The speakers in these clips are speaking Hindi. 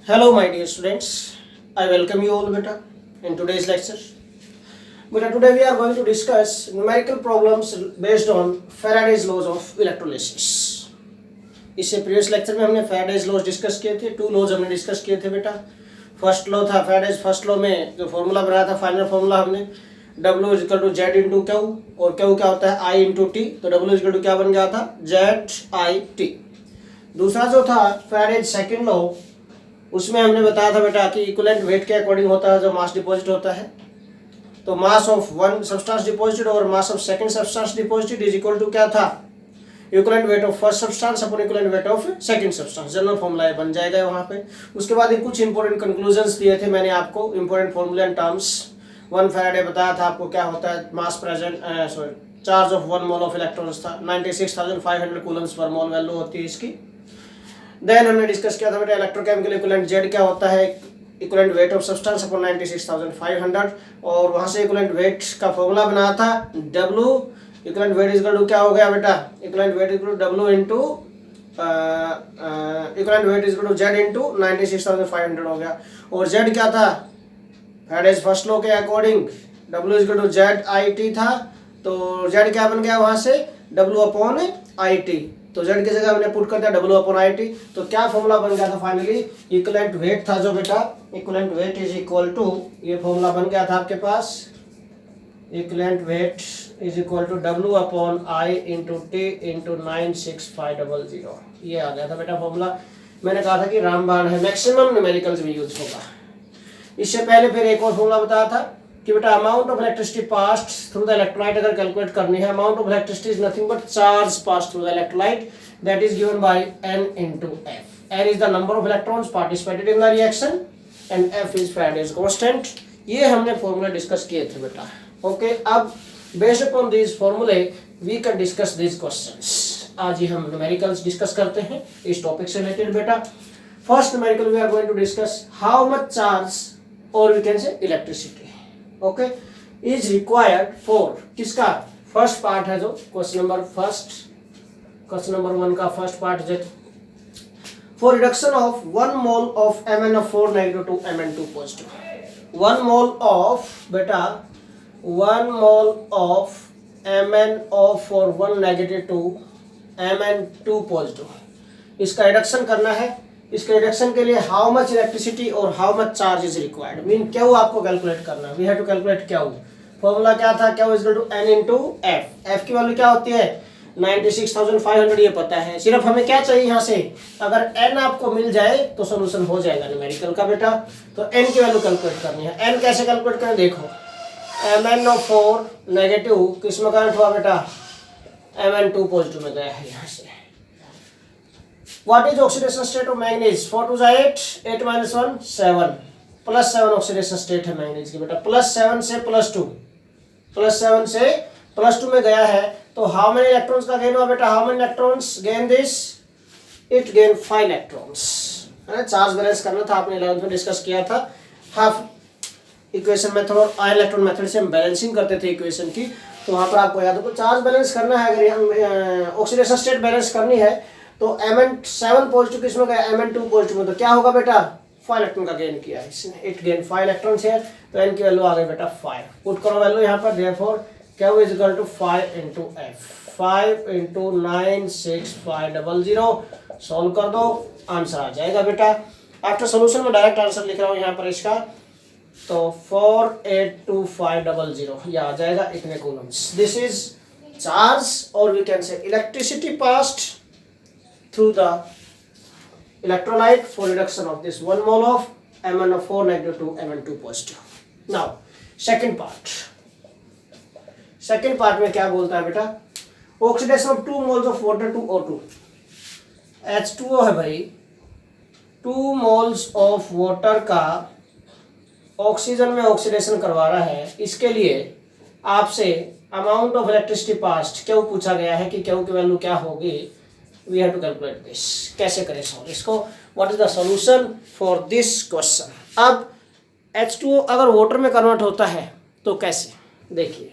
Hello my dear students, I welcome you all beta in today's lecture. Beta, today we are going to discuss numerical problems based on Faraday's laws of electrolysis. इससे प्रीवियस लेक्चर में हमने फैराडेज लॉज डिस्कस किए थे, टू लॉज हमने डिस्कस किए थे बेटा। फर्स्ट लॉ था फैराडेज फर्स्ट लॉ में जो फॉर्मूला बनाया था, फाइनल फॉर्मूला हमने W equal to Z into Q, और क्यू क्या होता है I इंटू टी, तो W इजकल टू क्या बन गया था जेड आई टी। दूसरा जो था फैराडेज सेकेंड लॉ, उसमें हमने बताया था बेटा कि इक्विवेलेंट वेट के अकॉर्डिंग होता है जो मास डिपॉजिट होता है। तो mass of one substance deposited और mass of second substance deposited is equal to क्या था, equivalent weight of first substance upon equivalent weight of second substance. General formula बन जाएगा वहां पे। उसके बाद कुछ इंपॉर्टेंट कंक्लूजन्स दिए थे मैंने आपको, इंपॉर्टेंट फॉर्मूले एंड टर्म्स। 1 फैराडे बताया था आपको क्या होता है, मास present charge of 1 mole of electrons था, 96,500 कूलम्स पर मोल वैल्यू होती है इसकी। देन हमने डिस्कस किया था बेटा इलेक्ट्रोकेमिकल इक्विवेलेंट जेड क्या होता है, equivalent weight of substance upon 96,500, और वहां से इक्विवेलेंट वेट का फॉर्मूला बनाया था W equivalent weight equal to क्या हो गया बेटा, equivalent weight equal to W into equivalent weight equal to Z into 96,500 हो गया। और Z क्या था, फैराडेज फर्स्ट लॉ के according W equal to ZIT था, तो Z क्या बन गया वहां से W अपॉन IT, तो Z की जगह हमने पुट कर दिया W अपॉन IT। तो क्या फॉर्मूला बन गया था फाइनली, इक्विवेलेंट वेट था जो बेटा, equivalent weight is equal to, ये फॉर्मूला बन गया था आपके पास, equivalent weight is equal to W upon I into T into 96500, ये आ गया था बेटा फॉर्मूला। मैंने कहा था कि रामबाण है, मैक्सिमम न्यूमेरिकल्स में यूज होगा। इससे पहले फिर एक और फॉर्मूला बताया था कि बेटा amount of electricity passed through the electrolyte अगर कैलकुलेट करनी है, amount of electricity is nothing but charge passed through the electrolyte that is given by N into F। N is the number of electrons participated in the reaction and F is Faraday's constant. ये हमने फॉर्मूला डिस्कस किए थे बेटा। ओके, अब बेस्ड अपॉन दिस फॉर्मूले we can discuss this questions. आज ही हम न्यूमेरिकल्स डिस्कस करते हैं इस टॉपिक से रिलेटेड बेटा। First numerical we are going to discuss how much charge और we can say electricity okay is required for, किसका फर्स्ट पार्ट है जो क्वेश्चन नंबर 1 का फर्स्ट पार्ट जो for reduction of 1 mole of MnO4 negative to Mn2 positive. 1 mole of बेटा 1 mole of MnO4 1 negative to Mn2 positive, इसका रिडक्शन करना है। इसके रिडक्शन के लिए हाउ मच इलेक्ट्रिसिटी और how much charge is required, mean Q आपको कैलकुलेट करना है। We have to calculate Q. Formula क्या था, Q is equal to N into F। F की वैल्यू क्या होती है 96,500, ये पता है। सिर्फ हमें क्या चाहिए यहाँ से, अगर N आपको मिल जाए तो सोल्यूशन हो जाएगा न्यूमेरिकल का बेटा। तो N की वैल्यू कैलकुलेट करनी है। N कैसे कैलकुलेट करें, देखो MnO4 नेगेटिव किस में कनेक्ट हुआ बेटा, Mn2 पॉजिटिव में गया है यहाँ से। What is oxidation state of manganese? 4 2 8, 8 minus 1 7, +7 oxidation state है मैंगनीज की बेटा। +7 से +2, +7 से +2 में गया है, तो हाउ मेनी इलेक्ट्रॉन्स का गेन हुआ बेटा, how many electrons gain this, it gain 5 electrons. है ना, चार्ज बैलेंस करना था, आपने 11th में डिस्कस किया था। हाफ इक्वेशन मेथड और आई इलेक्ट्रॉन मेथड से हम बैलेंसिंग करते थे इक्वेशन की, तो वहां पर आपको याद हो चार्ज बैलेंस करना है। अगर हम ऑक्सीडेशन स्टेट बैलेंस करनी है तो Mn7 पॉजिटिव किसमें गया, Mn2 पॉजिटिव में, तो क्या होगा बेटा 5 इलेक्ट्रॉन का गेन किया है इसने, इट गेन 5 इलेक्ट्रॉन्स है। तो N की वैल्यू आ गई बेटा 5, पुट करो वैल्यू यहाँ पर। Therefore Q is equal to 5 into F, 5 into 96500, solve कर दो, आंसर आ जाएगा बेटा। आफ्टर सोल्यूशन में डायरेक्ट आंसर लिख रहा हूँ यहाँ पर इसका, तो 482500 ये आ जाएगा इतने कूलम्स। दिस इज चार्ज और we can say electricity passed through the electrolyte for reduction of this 1 mole of MnO4 negative to Mn2 positive. Now second part में क्या बोलता है बेटा, oxidation of 2 moles of water to O2। H2O है भाई, 2 moles of water का ऑक्सीजन में ऑक्सीडेशन करवा रहा है। इसके लिए आपसे अमाउंट ऑफ इलेक्ट्रिसिटी पास्ड क्यों पूछा गया है कि क्यों की वैल्यू क्या होगी। We have to calculate this। कैसे करें सॉल्व इसको, what is the solution for this question। अब H2O अगर वाटर में कन्वर्ट होता है तो कैसे, देखिए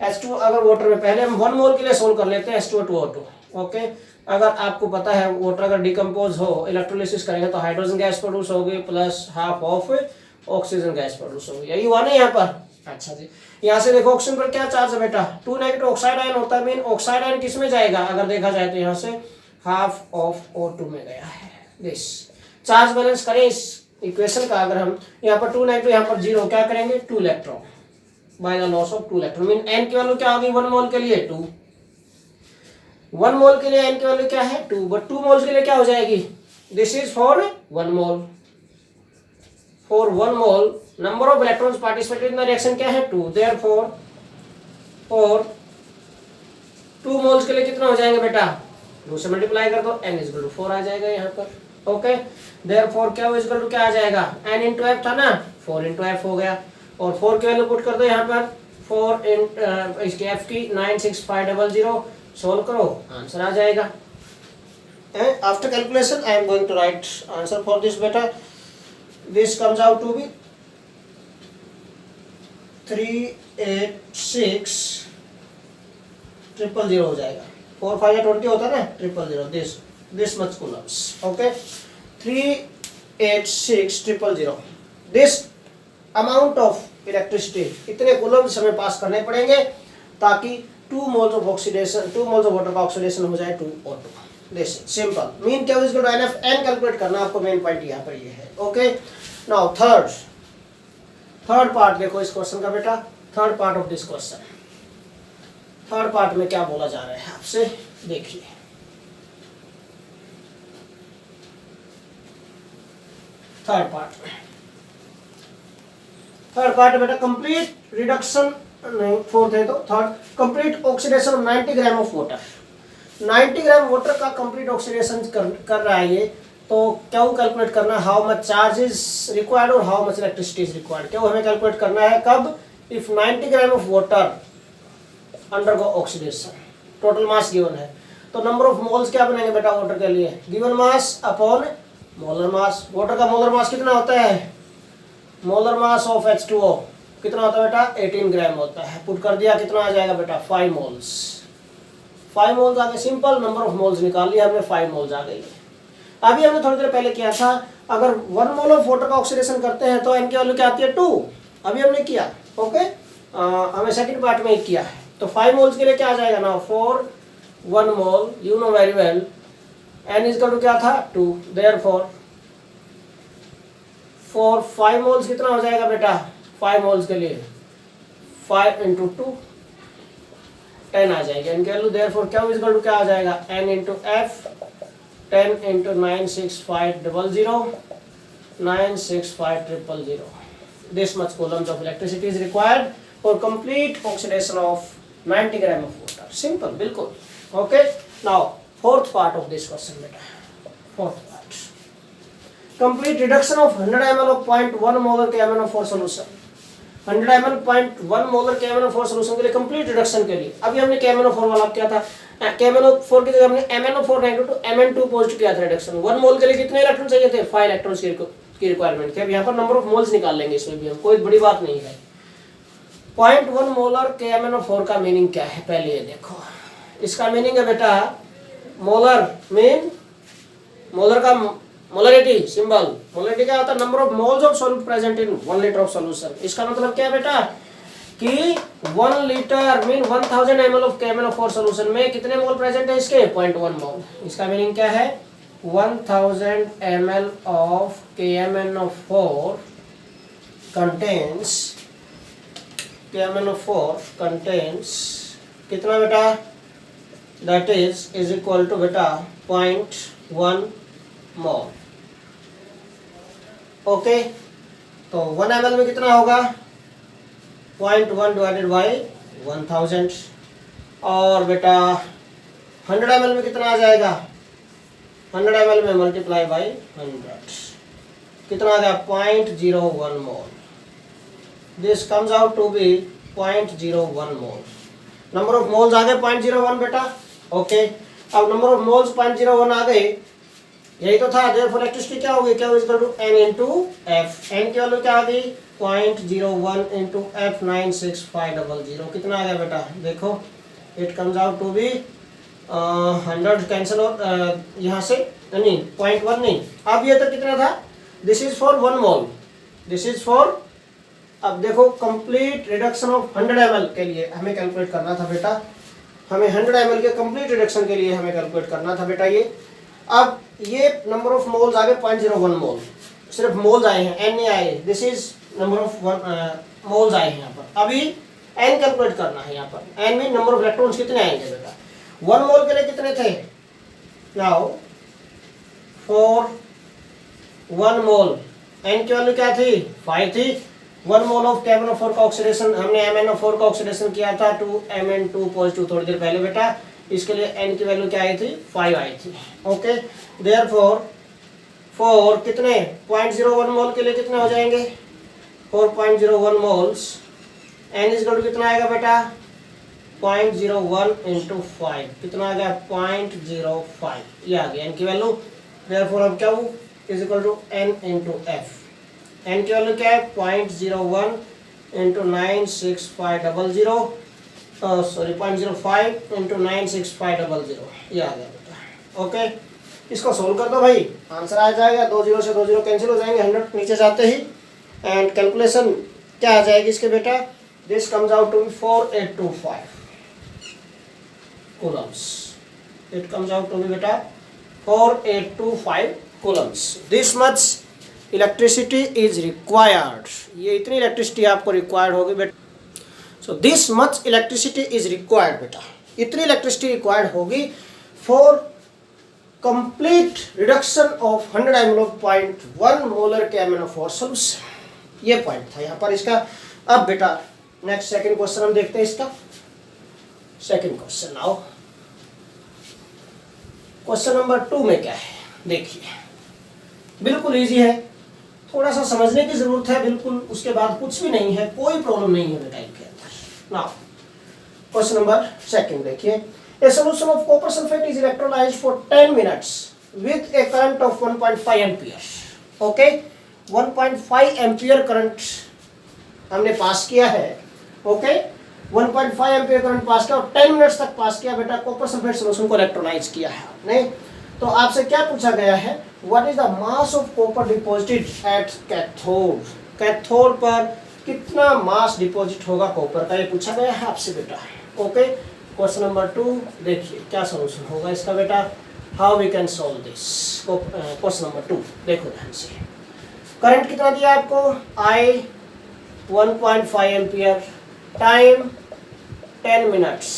H2O अगर वाटर में, पहले हम 1 मोल के लिए सोल्व कर लेते हैं H2O to O2। ओके, अगर आपको पता है वाटर अगर डिकम्पोज हो, इलेक्ट्रोलिसिस करेंगे तो हाइड्रोजन गैस प्रोड्यूस होगी plus half of oxygen gas produce होगी। यही हुआ ना यहाँ पर। अच्छा जी, यहाँ से देखो ऑक्सीजन पर क्या चार्ज है बेटा, 2 नेगेटिव ऑक्साइड आयन होता है। मीन ऑक्साइड आयन किस में जाएगा, अगर देखा जाए तो यहाँ से हाफ ऑफ O2 में गया है। दिस चार्ज बैलेंस करें इस इक्वेशन का, अगर हम यहाँ पर 2 नेगेटिव यहाँ पर 0, क्या करेंगे 2 electron by the loss of 2 electron. Mean N की वैल्यू क्या होगी 1 मोल के लिए 2, 1 मोल के लिए एन की वैल्यू क्या है 2, बट 2 मोल्स के लिए क्या हो जाएगी, this is for 1 mole. For 1 mole number of electrons participated in the reaction क्या है 2, देयरफॉर फॉर 2 मोल्स के लिए कितना हो जाएंगे बेटा, 2 से मल्टीप्लाई कर दो, n इज इक्वल टू 4 आ जाएगा यहाँ पर। ओके, देयरफॉर क्या इज इक्वल टू क्या आ जाएगा, n इंटू एफ था ना, 4 इंटू एफ हो गया, और 4 की वैल्यू पुट कर दो यहाँ पर, 4 इन इसकी एफ की 96500, सोल्व करो आंसर आ जाएगा। After calculation I am going to write answer for this बेटा। This comes out to be 386,000 हो जाएगा, 4 5 20 होता है ना, 000 this much coulombs। okay, 386,000 this amount of electricity, इतने coulombs हमें पास करने पड़ेंगे ताकि 2 moles of oxidation, 2 moles of water का ऑक्सीडेशन हो जाए 2O2। this simple mean क्या इज NF n कैलकुलेट करना, आपको मेन पॉइंट यहाँ पर ये है। ओके, नाउ थर्ड पार्ट देखो इस क्वेश्चन का बेटा, third part of this question, third part में क्या बोला जा रहा है आपसे देखिए। थर्ड पार्ट बेटा कंप्लीट रिडक्शन, नहीं फोर्थ है तो third, complete oxidation of 90 gram of water. 90 gram water का कंप्लीट ऑक्सीडेशन कर रहा है ये, तो क्या कैलकुलेट करना, how much charge is required और how much electricity is required, क्या हमें कैलकुलेट करना है कब, if 90 gram of water undergo oxidation, total mass given है, तो नंबर ऑफ मोल्स क्या बनेंगे बेटा वाटर के लिए, given mass upon molar mass. Water का मोलर मास कितना होता है, मोलर मास ऑफ H2O कितना होता है बेटा 18 ग्राम होता है, पुट कर दिया कितना आ जाएगा बेटा 5 मोल्स, 5 मोल्स आ गए, सिंपल नंबर ऑफ मोल्स निकाल लिया हमने, 5 मोल्स आ गई। अभी हमने थोड़ी देर पहले किया था, अगर 1 मोल ऑफ वाटर का ऑक्सीडेशन करते हैं तो n की वैल्यू क्या आती है 2, अभी हमने किया। ओके, हमें सेकंड पार्ट में किया है, तो 5 मोल्स के लिए क्या आ जाएगा ना, for 1 mole you know very well n is equal to क्या था 2, देयरफॉर फॉर 5 मोल्स कितना हो जाएगा बेटा, 5 मोल्स के लिए 5 इंटू 2 10 आ जाएगा n की वैल्यू, देयरफॉर क्या इज इक्वल टू क्या आ जाएगा n into F, 10 into 96500, 96500, this much coulombs of electricity is required for complete oxidation of 90 gram of water। simple बिल्कुल। okay, now fourth part of this question बेटा, fourth part, complete reduction of 100 ml of 0.1 molar KMnO4 solution। 100 ml 0.1 molar KMnO4 solution के लिए कंप्लीट रिडक्शन के लिए, अभी हमने KMnO4 वाला क्या था, KMnO4 की जगह हमने MnO4 negative to Mn2 positive किया था रिडक्शन। 1 मोल के लिए कितने इलेक्ट्रॉन चाहिए थे, 5 इलेक्ट्रॉन्स की रिक्वायरमेंट थी। अब यहाँ पर नंबर ऑफ मोल्स निकाल लेंगे, इसमें भी हम कोई बड़ी बात नहीं है। 0.1 मोलर KMnO4 का मीनिंग क्या है, पहले ये देखो, इसका मीनिंग है बेटा मोलर मीन, मोलर का मोलरिटी सिंबल, मोलरिटी क्या होता है, number of moles of solute present in 1 litre of solution. इसका मतलब क्या है बेटा कि 1 litre mean 1000 ml of KMnO4 solution में कितने मोल प्रेजेंट है इसके, 0.1 मोल। इसका मीनिंग क्या है, 1000 ml ऑफ KMnO4 contains कितना बेटा, that is equal to बेटा 0.1 मोल। ओके, तो 1 ml में कितना होगा 0.1 डिवाइडेड बाई 1000, और बेटा 100 ml में कितना आ जाएगा, 100 ml में मल्टीप्लाई बाई 100 कितना आ गया 0.01 mole. This comes out to be 0.01 mole. Number of moles आ गए 0.01 बेटा। ओके, अब नंबर ऑफ मोल्स 0.01 आ गए, यही तो था, देयरफॉर इलेक्ट्रिसिटी क्या होगी, क्या equal to n into F, n की वैल्यू क्या आ गई 0.01 इंटू एफ 96500, कितना आ गया बेटा, देखो it comes out to be 100 cancel हो यहाँ से, नहीं 0.1 नहीं, अब ये तो कितना था, this is for 1 mole, this is for, अब देखो कंप्लीट रिडक्शन ऑफ 100 ml के लिए हमें कैलकुलेट करना था बेटा, हमें 100 ml के कंप्लीट रिडक्शन के लिए हमें कैलकुलेट करना था बेटा ये। अब ये नंबर ऑफ मोल्स आ गए 0.01 मोल, सिर्फ मोल्स आए हैं, एन नहीं आए, this is number of moles आए हैं यहाँ पर। अभी एन कैलकुलेट करना है यहाँ पर, एन में नंबर ऑफ इलेक्ट्रॉन्स कितने आएंगे बेटा, 1 मोल के लिए कितने थे, नाउ फॉर 1 मोल एन की वैल्यू क्या थी, 5 थी। 1 मोल ऑफ KMnO4 का ऑक्सीडेशन, हमने MnO4 का ऑक्सीडेशन किया था टू Mn2 पॉजिटिव थोड़ी देर पहले बेटा, इसके लिए n की वैल्यू क्या आई थी, 5 आई थी। ओके, देयरफॉर फॉर कितने 0.01 मोल के लिए कितने हो जाएंगे, 4.01 moles, n is equal to कितना आएगा बेटा, 0.01 इंटू 5, कितना आ गया 0.05, ये आ गया n की वैल्यू। देयरफॉर अब क्या हो, is equal to n into F, n की वैल्यू क्या है 0.01 इंटू 96500, सॉरी 0.05 इंटू 96500, ये आ गया बेटा। ओके, इसको सोल्व कर दो भाई, आंसर आ जाएगा, 2 0 से 2 0 कैंसिल हो जाएंगे 100 नीचे जाते ही, एंड कैलकुलेशन क्या आ जाएगी इसके बेटा, this comes out to 4825 coulombs, it comes out to be बेटा 4825 coulombs, this much electricity is required, ये इतनी इलेक्ट्रिसिटी आपको रिक्वायर्ड होगी बेटा, so this much electricity is required बेटा, इतनी इलेक्ट्रिसिटी रिक्वायर्ड होगी for complete reduction of 100 ml of 0.1 molar KMnO4 solution, ये पॉइंट था यहाँ पर इसका। अब बेटा नेक्स्ट सेकंड क्वेश्चन हम देखते हैं इसका, second question now, question number 2 में क्या है देखिए, बिल्कुल इजी है, थोड़ा सा समझने की जरूरत है, बिल्कुल उसके बाद कुछ भी नहीं है, कोई प्रॉब्लम नहीं है बेटा इनके अंदर। नाउ क्वेश्चन नंबर सेकंड देखिए, ए solution of copper sulphate is electrolysed for 10 minutes with A current of 1.5 ampere. Okay, 1.5 ampere current हमने पास किया है। ओके, 1.5 एम्पियर करंट पास किया और 10 मिनट्स तक पास किया बेटा, कॉपर सल्फेट सॉल्यूशन को इलेक्ट्रोलाइज किया है आपने। तो आपसे क्या पूछा गया है, what is the mass of copper deposited at cathode, cathode पर कितना मास डिपॉजिट होगा कॉपर का, ये पूछा गया है आपसे बेटा। ओके, क्वेश्चन नंबर 2 देखिए क्या सॉल्यूशन होगा इसका बेटा, how we can solve this. Question number 2 देखो ध्यान से, करंट कितना दिया आपको, I 1.5 ampere, time 10 minutes,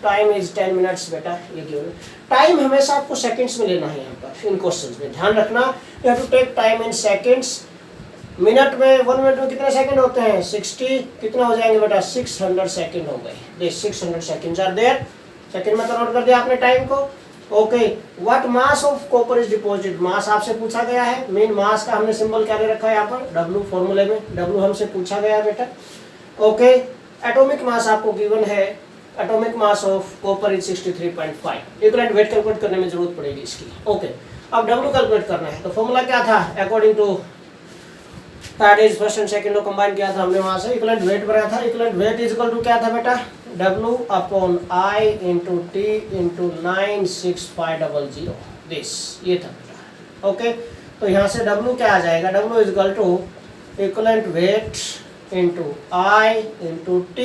time is 10 minutes बेटा, ये गिवन। टाइम हमेशा आपको सेकंड्स में लेना है यहाँ पर, इन क्वेश्चंस में ध्यान रखना, you have to take time in seconds. Minute में 1 मिनट में कितने सेकंड होते हैं, 60, कितना हो जाएंगे बेटा 600 सेकंड हो गए, this 600 seconds are there, second में कन्वर्ट कर दिया आपने टाइम को। Okay, what mass of copper is deposited, mass आपसे पूछा गया है, मेन मास का हमने सिंबल क्या दे रखा है यहाँ पर, W फॉर्मूले में, W हमसे पूछा गया बेटा। ओके, एटॉमिक मास आपको गिवन है, atomic mass of copper is 63.5, equivalent weight calculate करने में जरूरत पड़ेगी इसकी। ओके, अब W कैलकुलेट करना है, तो फॉर्मूला क्या था, according to that is first and second को कंबाइन किया था हमने, वहां से इक्विवेलेंट वेट बनाया था, equivalent weight is equal to क्या था बेटा, W upon I into T into 96500, this ये था बेटा। ओके, तो यहाँ से W क्या आ जाएगा, W is equal to equivalent weight into I into T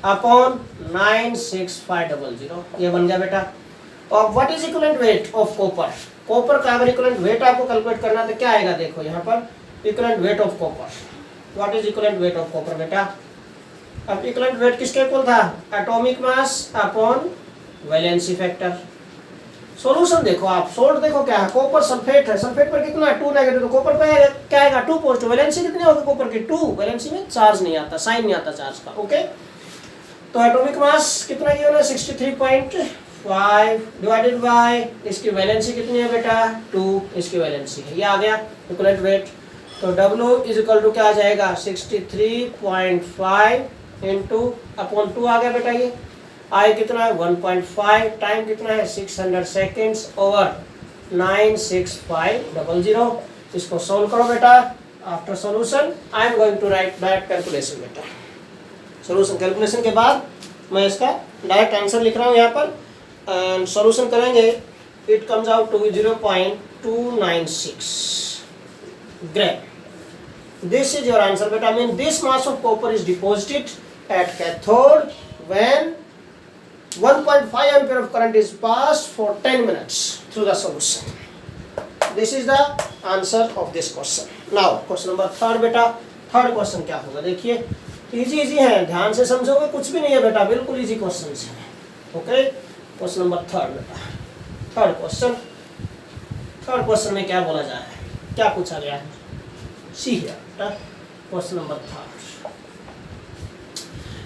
upon 96500, ये बन गया बेटा। और what is equivalent weight of copper, copper का अगर इक्विवेलेंट वेट आपको कैलकुलेट करना है तो क्या आएगा, देखो यहाँ पर equivalent weight of copper, what is equivalent weight of copper बेटा। अब इक्विवेलेंट वेट किसके इक्वल था, atomic mass upon valency factor. Solution देखो आप, सोल्ट देखो क्या है, कॉपर सल्फेट है, सल्फेट पर कितना है 2 नेगेटिव, तो कॉपर पे क्या आएगा 2 पॉजिटिव, वैलेंसी कितनी होगी कॉपर की 2, वैलेंसी में चार्ज नहीं आता, साइन नहीं आता चार्ज का। ओके, तो एटॉमिक मास कितना गिवन है 63.5 डिवाइडेड बाय इसकी वैलेंसी कितनी है बेटा 2, इसकी वैलेंसी है, ये आ गया इक्विवेलेंट वेट। तो W इज इक्वल टू क्या आ जाएगा 63.5 इंटू अपॉन 2 आ गया बेटा, ये I कितना है 1.5, टाइम कितना है 600 सेकेंड्स ओवर 96500, इसको सोल्व करो बेटा। After solution I am going to write that calculation बेटा, सॉल्यूशन कैलकुलेशन के बाद मैं इसका डायरेक्ट आंसर लिख रहा हूँ यहाँ पर। एंड सॉल्यूशन करेंगे, it comes out to be 0.296 gram. This is your answer, बेटा. I mean this mass of copper is deposited at cathode when 1.5 ampere of current is passed for 10 minutes through the solution. This is the answer of this question. Now question number 3 बेटा. थर्ड क्वेश्चन क्या होगा देखिए, इजी है, ध्यान से समझोगे, कुछ भी नहीं है बेटा, बिल्कुल इजी क्वेश्चन है. ओके, क्वेश्चन नंबर 3 बेटा. थर्ड क्वेश्चन में क्या बोला जा रहा है, क्या पूछा गया है, सी है. Question number 3.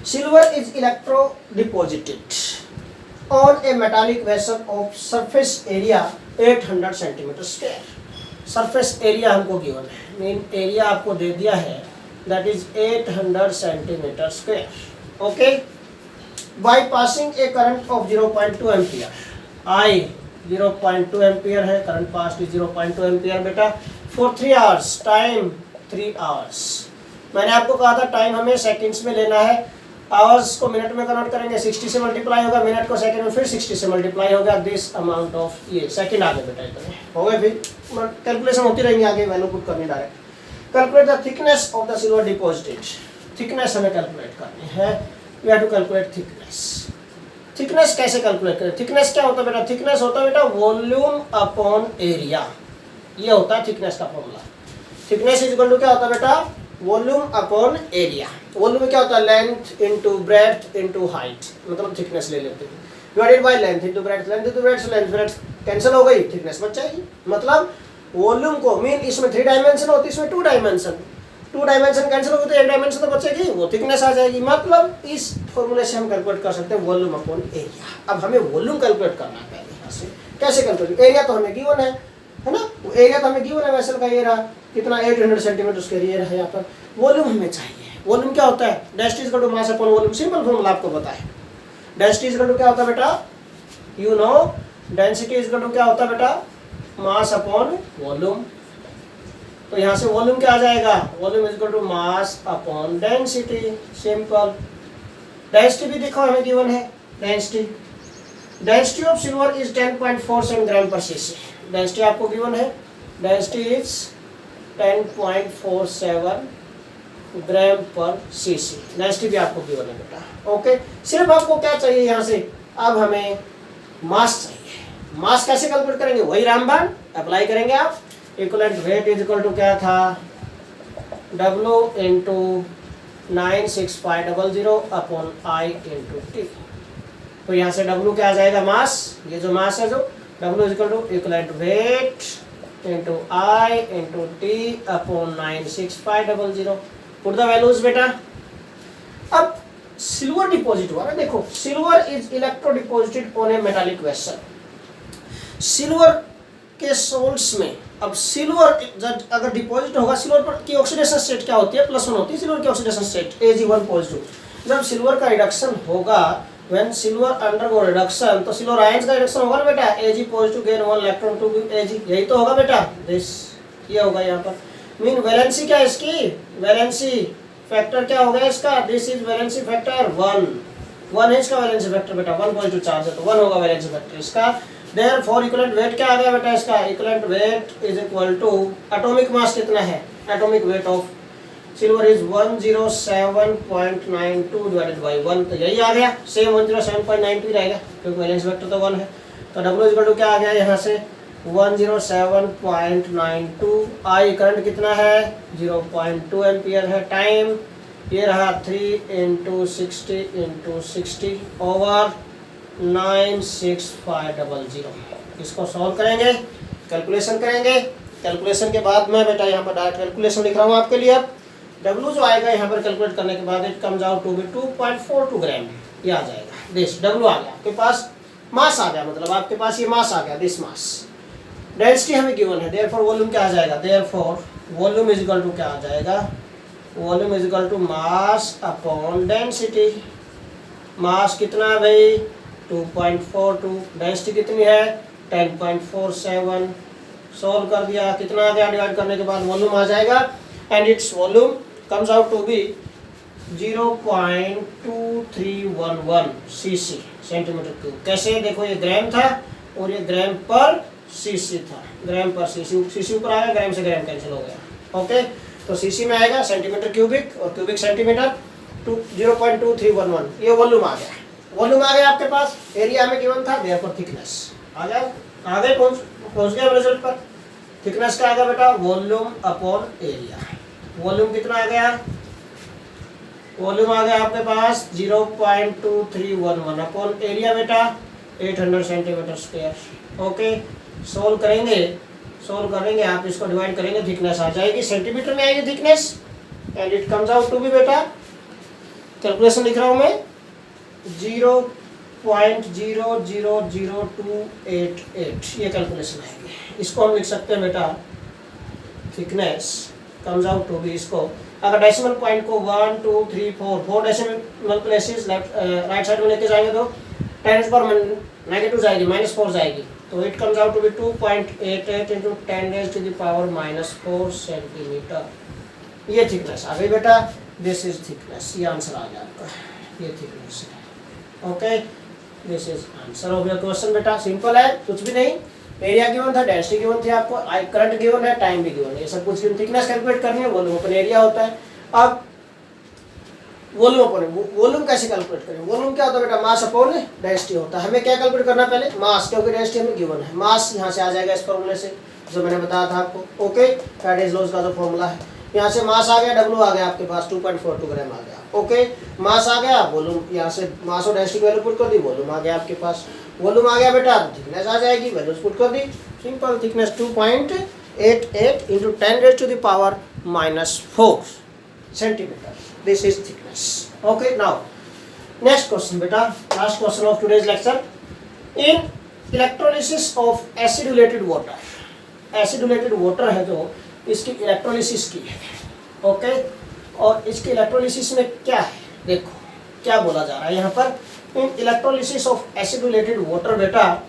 Silver is electro deposited on a metallic vessel of surface area 800 centimeter square. Surface area हमको given है, मीन एरिया आपको दे दिया है, that is 800 centimeter square. Okay, by passing a current of 0.2 ampere. I 0.2 ampere है, current passed is 0.2 ampere बेटा. For 3 hours, time 3 hours. मैंने आपको कहा था टाइम हमें सेकंड्स में लेना है, आवर्स को मिनट में कन्वर्ट करेंगे, 60 से मल्टीप्लाई होगा, मिनट को सेकंड में फिर 60 से मल्टीप्लाई होगा, दिस अमाउंट ऑफ ये सेकंड आगे बेटा इतने हो गए. फिर कैलकुलेशन होती रहेंगी, आगे वैल्यू पुट करनी direct. Calculate the thickness of the silver deposited. Thickness हमें कैलकुलेट करनी है, we have to calculate thickness. Thickness कैसे कैलकुलेट करें, थिकनेस क्या होता है बेटा, थिकनेस होता है बेटा वॉल्यूम अपॉन एरिया, ये होता है थिकनेस का formula. Thickness is equal to क्या होता है बेटा, वॉल्यूम अपॉन एरिया. वॉल्यूम में क्या होता है, length into breadth into height, मतलब थिकनेस ले लेते हैं, divided by length into breadth, length into breadth, length cancel हो गई, थिकनेस बच जाएगी. मतलब वॉल्यूम को मीन इसमें 3 डायमेंशन होती है, इसमें 2 डायमेंशन, 2 डायमेंशन कैंसिल हो गई तो 1 डायमेंशन तो बचेगी, वो थिकनेस आ जाएगी. मतलब इस फॉर्मूले से हम कैलकुलेट कर सकते हैं वॉल्यूम अपॉन एरिया. अब हमें वॉल्यूम कैलकुलेट करना है पहले यहाँ से. कैसे कैलकुलेट, एरिया तो हमें गिवन है ना, वो एरिया तो हमें गिवन है वेसल का, ये रहा कितना 800 सेंटीमीटर स्क्वायर, ये रहा यहाँ पर. वॉल्यूम हमें चाहिए, वॉल्यूम क्या होता है, density is equal to mass upon volume. Simple formula आपको पता है, डेंसिटी इज इक्वल टू क्या होता है बेटा, you know, density is equal to क्या होता है बेटा, मास अपॉन वॉल्यूम. तो यहाँ से वॉल्यूम क्या आ जाएगा, volume is equal to mass upon density. Simple. Density भी देखो हमें गिवन है, density of silver is 10.47 gram per cc. Density आपको गिवन है, density is 10.47 gram per cc. Density भी आपको गिवन है बेटा. ओके, सिर्फ आपको क्या चाहिए यहाँ से, अब हमें मास चाहिए. मास कैसे कैलकुलेट करेंगे, वही रामबाण अप्लाई करेंगे आप. Equivalent weight is equal to क्या था, W into 96500 upon I into T. तो यहाँ से W क्या आ जाएगा, मास, ये जो मास है जो W is equal to equivalent weight into I into T upon 96500. Put the values बेटा. अब सिल्वर डिपॉजिट हुआ ना, देखो silver is electro deposited on a metallic vessel. Silver के सोल्स में, अब सिल्वर अगर डिपॉजिट होगा, सिल्वर पर की ऑक्सीडेशन स्टेट क्या होती है, +1 होती है सिल्वर की ऑक्सीडेशन स्टेट, Ag1 पॉजिटिव. जब सिल्वर का रिडक्शन होगा, व्हेन सिल्वर अंडरगो रिडक्शन, तो सिल्वर आयंस का रिडक्शन होगा ना बेटा, Ag positive gain 1 electron to Ag, यही तो होगा बेटा. दिस ये होगा यहाँ पर. मीन वैलेंसी क्या है इसकी, वैलेंसी फैक्टर क्या होगा इसका, दिस इज वैलेंसी फैक्टर 1 है इसका वैलेंसी फैक्टर बेटा, 1 पॉजिटिव चार्ज है तो 1 होगा वैलेंसी फैक्टर इसका. देयरफॉर इक्विवेलेंट वेट क्या आ गया बेटा इसका, equivalent weight is equal to atomic mass कितना है, atomic weight of silver is 107.92 divided by 1, तो यही आ गया. सेम 107.92 रहेगा क्योंकि वैलेंस वेक्टर तो 1 है. तो W इज इक्वल टू क्या आ गया यहाँ से 107.92. आई करंट कितना है 0.2 एम्पियर है. टाइम ये रहा 3 इंटू 60 ओवर 96500. इसको सॉल्व करेंगे, कैलकुलेशन करेंगे. कैलकुलेशन के बाद मैं बेटा यहाँ पर डायरेक्ट कैलकुलेशन लिख रहा हूँ आपके लिए. अब W जो आएगा यहाँ पर कैलकुलेट करने के बाद, it comes out to be 2.42 gram. ये आ जाएगा, दिस W आ गया आपके पास, मास आ गया, मतलब आपके पास ये मास आ गया, दिस मास. डेंसिटी हमें गिवन है, देयरफॉर वॉल्यूम क्या आ जाएगा, therefore volume is equal to क्या आ जाएगा, volume is equal to mass upon density. Mass कितना है भाई 2.42, डेंसिटी कितनी है 10.47. सॉल्व कर दिया, कितना आ गया डिवाइड करने के बाद, वॉल्यूम आ जाएगा, and its volume comes out to be 0.2311 cc centimetre cube. कैसे, देखो ये ग्राम था और ये ग्राम पर सीसी था, ग्राम पर सीसी, सीसी ऊपर आ गया, ग्राम से ग्राम कैंसिल हो गया। ओके, तो सीसी में आएगा सेंटीमीटर क्यूबिक और क्यूबिक सेंटीमीटर 0.2311, ये वॉल्यूम आ गया। वॉल्यूम आ गया आपके पास, एरिया में गिवन था, देयरफॉर थिकनेस आ गया, आगे पहुंच गया रिजल्ट पर। थिकनेस क्या आ गया बेटा, वॉल्यूम अपॉन एरिया। वॉल्यूम कितना आ गया, वॉल्यूम आ गया आपके पास 0.2311 अपॉन एरिया बेटा 800 सेंटीमीटर स्क्वायर। ओके, सोल्व करेंगे आप, इसको डिवाइड करेंगे, थिकनेस आ जाएगी, सेंटीमीटर में आएगी thickness, and it comes out to be बेटा, कैलकुलेशन लिख रहा हूं मैं, 0.000288, ये कैलकुलेशन आएगी। इसको हम लिख सकते हैं बेटा, thickness comes out to be, इसको अगर डेसिमल पॉइंट को 1 2 3 4 डेसिमल प्लेसेस राइट साइड में लेके जाएंगे तो 10 पर नेगेटिव जाएगी, -4 जाएगी, तो it comes out to be 2.88 into 10⁻⁴ centimetre. ये थिकनेस आ गई बेटा, दिस इज थिकनेस, ये आंसर आ गया आपका, ये थिकनेस है। Okay, this is answer of your question बेटा, सिंपल है, कुछ भी नहीं। एरिया गिवन था, डेंसिटी गिवन थी आपको, करंट गिवन है, टाइम भी गिवन है, ये सब कुछ गिवन। थिकनेस कैलकुलेट करनी है, वॉल्यूम अपन एरिया होता है। अब वॉल्यूम कैसे कैलकुलेट करें, वॉल्यूम क्या होता है बेटा, मास अपॉन डेंसिटी होता है। हमें क्या कैलकुलेट करना है पहले, मास, क्योंकि डेंसिटी हमें गिवन है। मास यहाँ से आ जाएगा इस फॉर्मूले से, जो मैंने बताया था आपको। ओके, फैराडेज लॉज का जो फॉर्मूला है, यहाँ से मास आ गया, डब्ल्यू आ गया आपके पास 2.42 ग्राम आ गया। ओके, मास आ गया, वॉल्यूम यहाँ से मास और डेंसिटी की वैल्यू पुट कर दी, वॉल्यूम आ गया आपके पास। वॉल्यूम आ गया बेटा, थिकनेस आ जाएगी, वैल्यूज पुट कर दी, simple, thickness 2.88 into 10⁻⁻⁴ centimetre, this is thickness. Okay, now next question बेटा, last question of today's lecture. In electrolysis of acidulated water, acidulated water है जो, इसकी इलेक्ट्रोलिसिस की है। ओके, और इसकी इलेक्ट्रोलिसिस में क्या है, देखो क्या बोला जा रहा है यहाँ पर। In electrolysis of acidulated water बेटा,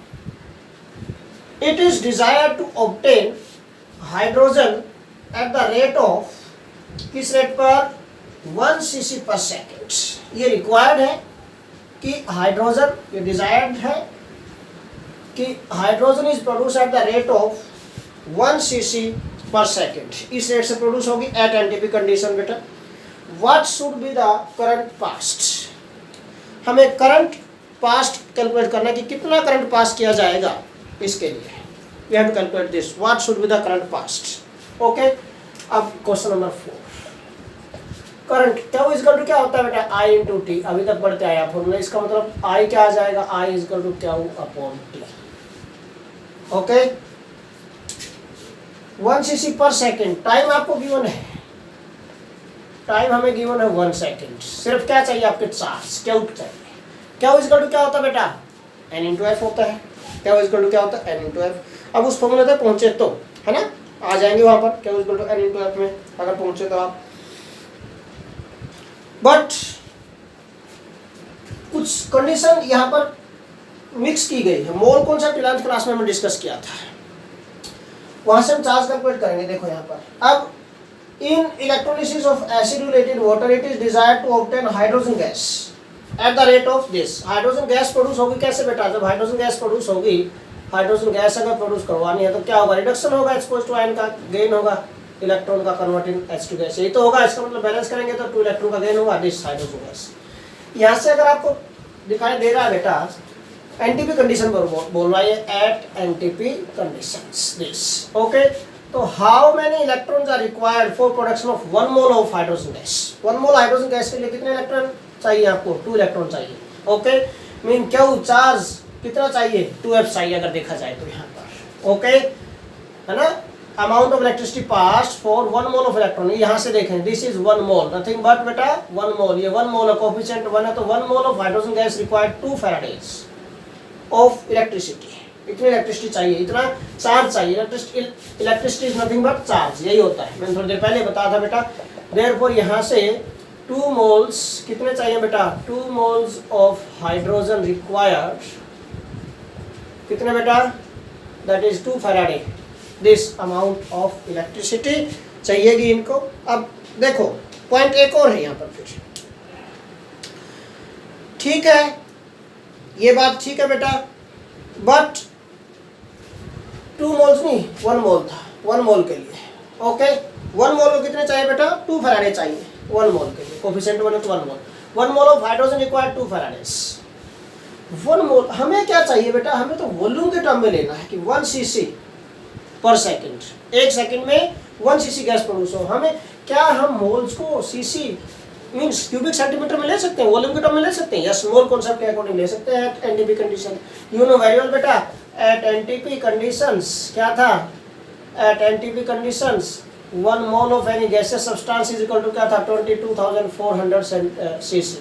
it is desire to obtain hydrogen at the rate of, किस रेट पर, 1 cc पर सेकेंड। ये रिक्वायर्ड है कि हाइड्रोजन, ये डिजायर्ड है कि hydrogen is produce at the rate of 1 cc पर सेकेंड, इस रेट से प्रोड्यूस होगी एट एनटीपी कंडीशन बेटा। What should be the current past, हमें करंट पास्ट कैलकुलेट करना है कि कितना करंट पास किया जाएगा, इसके लिए we have to calculate this, what should be the current passed. Okay, अब क्वेश्चन नंबर 4, करंट क्या इजकल टू क्या होता है बेटा, I इंटू टी, अभी तक बढ़ते आया फॉर्मूला, इसका मतलब I क्या आ जाएगा, I इजकल टू क्या अपॉन टी। ओके, 1 cc पर सेकेंड, टाइम आपको गिवन है, टाइम हमें गिवन है 1 सेकेंड, सिर्फ क्या चाहिए आपके चार्ज, क्या चाहिए। क्या इजकल टू क्या होता है बेटा, n इंटू एफ होता है। क्या इजकल टू क्या होता है, n इंटू एफ। अब उस फॉर्मूले तक पहुंचे तो, है ना, आ जाएंगे वहां पर, क्या is equal to n into F में अगर पहुंचे तो आप। बट कुछ कंडीशन यहाँ पर मिक्स की गई है। मोल कॉन्सेप्ट 11th क्लास में हमने डिस्कस किया था, वहां से हम चार्ज कैलकुलेट करेंगे। देखो यहाँ पर, अब in electrolysis of acidulated water it is desired to obtain hydrogen gas at the rate of this. Hydrogen gas produce होगी कैसे बेटा, जब हाइड्रोजन गैस प्रोड्यूस होगी, हाइड्रोजन गैस अगर प्रोड्यूस करवानी है तो क्या होगा, रिडक्शन होगा, एक्सपोज टू आयन का गेन होगा, इलेक्ट्रॉन का कन्वर्टिंग H2 गैस, यही तो होगा। इसका मतलब बैलेंस करेंगे तो 2 इलेक्ट्रॉन का गेन होगा, दिस हाइड्रोजन गैस। यहाँ से अगर आपको दिखाई दे रहा है बेटा, एनटीपी कंडीशन पर बोल रहा है, at NTP conditions this. Okay, तो how many electrons are required for production of 1 mole of hydrogen gas. 1 mole hydrogen gas के लिए कितने इलेक्ट्रॉन चाहिए आपको, 2 इलेक्ट्रॉन चाहिए। ओके, मीन क्या चार्ज कितना चाहिए, 2f चाहिए अगर देखा जाए तो यहाँ पर। ओके, है ना, amount of electricity pass for 1 mole of electron, यहाँ से देखें, this is 1 mole, nothing but बेटा 1 मोल, ये 1 मोल कोएफिशिएंट 1 है, तो 1 mole of hydrogen gas required 2 Faraday's of electricity. इतनी इलेक्ट्रिसिटी चाहिए, इतना चार्ज चाहिए। Electricity is nothing but charge, यही होता है, मैंने थोड़ी देर पहले बताया था बेटा। देयरफॉर यहाँ से 2 मोल्स कितने चाहिए बेटा, 2 मोल्स ऑफ हाइड्रोजन रिक्वायर्ड, कितने बेटा, that is 2 faraday, this amount of electricity चाहिएगी इनको। अब देखो पॉइंट एक और है यहाँ पर, फिर ठीक है, ये बात ठीक है बेटा, बट 2 मोल्स नहीं 1 मोल था 1 मोल के लिए। ओके, 1 मोल को कितने चाहिए बेटा? 2 फैराडे चाहिए 1 मोल के लिए, कोफिशिएंट 1 है तो 1 मोल। 1 mole of hydrogen required 2 Faraday's. 1 मोल हमें क्या चाहिए बेटा? हमें तो वॉल्यूम के टर्म में लेना है कि 1 cc पर सेकंड, 1 सेकंड में 1 cc गैस प्रोड्यूस हो। हमें क्या हम मोल्स को cc मींस क्यूबिक सेंटीमीटर में ले सकते हैं, वॉल्यूम के टर्म में ले सकते हैं, या स्मॉल कॉन्सेप्ट के अकॉर्डिंग ले सकते हैं at NTP condition. You know very well बेटा, एट एनटीपी कंडीशंस क्या था? At NTP conditions 1 mole of any gaseous substance is equal to क्या था? 22,400 cc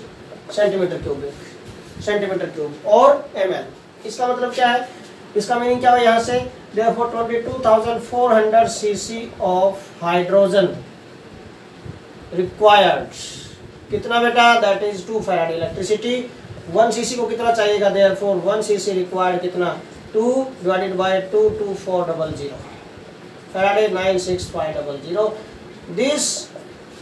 सेंटीमीटर क्यूब और ml। इसका मतलब क्या है? इसका मीनिंग क्या है यहाँ से? therefore 22,400 cc of hydrogen required. कितना बेटा? That is 2 Faraday electricity. 1 cc को कितना चाहिएगा? therefore 1 cc रिक्वायर्ड कितना? 2 divided by 22400 Faraday 96.00। This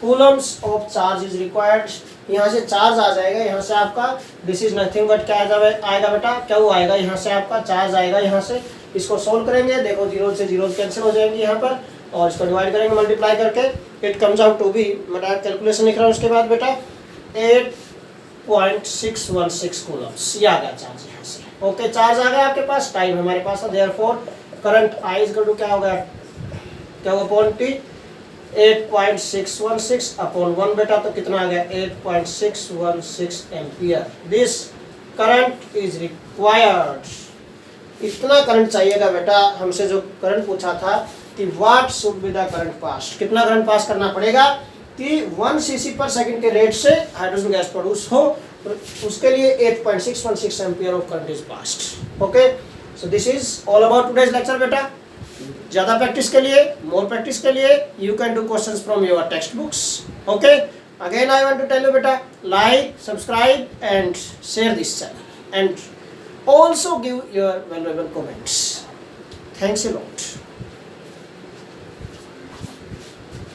Coulomb's of charge is required. यहाँ से चार्ज आ जाएगा, यहाँ से आपका दिस इज नथिंग बट क्या आएगा बेटा? क्या वो आएगा? यहाँ से आपका चार्ज आएगा, यहाँ से इसको सोल्व करेंगे, देखो 0 से 0 कैंसिल हो जाएंगे यहाँ पर, और इसको डिवाइड करेंगे मल्टीप्लाई करके, it comes out to be, मैं कैलकुलेशन लिख रहा हूँ उसके बाद बेटा 8.616 कूलम्स। ये आ गया चार्ज यहाँ से। ओके, चार्ज आ गया आपके पास, टाइम हमारे पास है, therefore current I is equal to क्या होगा? क्या होगा? अपॉन टी 8.616 अपॉन 1 बेटा, तो कितना आ गया? 8.616 ampere. This current is required. इतना करंट चाहिएगा बेटा। हमसे जो करंट पूछा था कि what should be the current pass, कितना करंट पास करना पड़ेगा कि 1 cc पर सेकंड के रेट से हाइड्रोजन गैस प्रोड्यूस हो, उसके लिए 8.616 ampere of current is passed. Okay, so this is all about today's lecture बेटा। ज़्यादा प्रैक्टिस के लिए, मोर प्रैक्टिस के लिए you can do questions from your text books. Okay, again I want to tell you बेटा, like, subscribe and share this channel and also give your valuable comments. Thanks a lot.